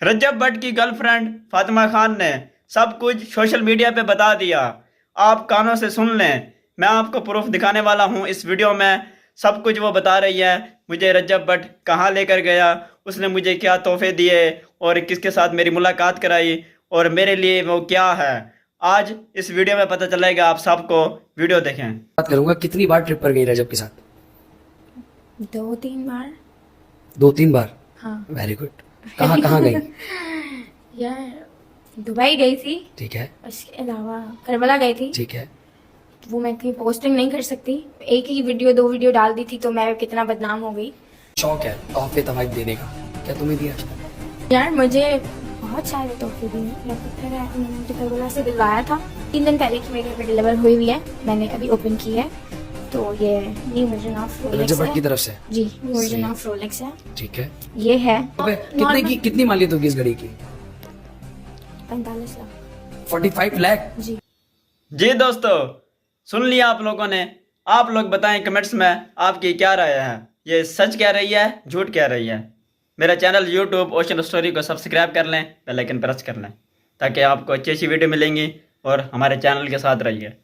रजब भट्ट की गर्लफ्रेंड फातिमा खान ने सब कुछ सोशल मीडिया पे बता दिया। आप कानों से सुन लें, मैं आपको प्रूफ दिखाने वाला हूँ इस वीडियो में। सब कुछ वो बता रही है, मुझे रजब भट्ट कहाँ लेकर गया, उसने मुझे क्या तोहफे दिए और किसके साथ मेरी मुलाकात कराई और मेरे लिए वो क्या है। आज इस वीडियो में पता चलेगा आप सबको। वीडियो देखें। बात करूंगा, कितनी बार ट्रिप पर गई रजब के साथ? 2-3 बार। 2-3 बार? हाँ। Very good. कहाँ कहाँ गई? यार दुबई गई थी, ठीक है, उसके अलावा करबला गई थी। ठीक है। वो मैं कहीं पोस्टिंग नहीं कर सकती, एक ही वीडियो 2 वीडियो डाल दी थी तो मैं कितना बदनाम हो गई। शौक है तोहफे तवाइफ देने का, क्या तुम्हें दिया? यार मुझे बहुत सारे तोहफे दिए, मैंने मुझे करबला से दिलवाया था 3 दिन पहले की मेरे घर पे डिलीवर हुई हुई है, मैंने अभी ओपन की है। तो ये न्यू वर्जन ऑफ रोलेक्स रजब भट्ट की है तरफ से? जी, न्यू वर्जन ऑफ रोलेक्स है। ठीक है। ये है अबे, कितनी मालियत होगी इस घड़ी की? 45 लाख। 45 लाख? जी जी दोस्तों, सुन लिया आप लोगों ने। आप लोग बताएं कमेंट्स में आपकी क्या राय है, ये सच कह रही है झूठ कह रही है। मेरा चैनल यूट्यूब ओशन स्टोरी को सब्सक्राइब कर लें, बेल आइकन प्रेस कर लें ताकि आपको अच्छी अच्छी वीडियो मिलेंगी और हमारे चैनल के साथ रहिए।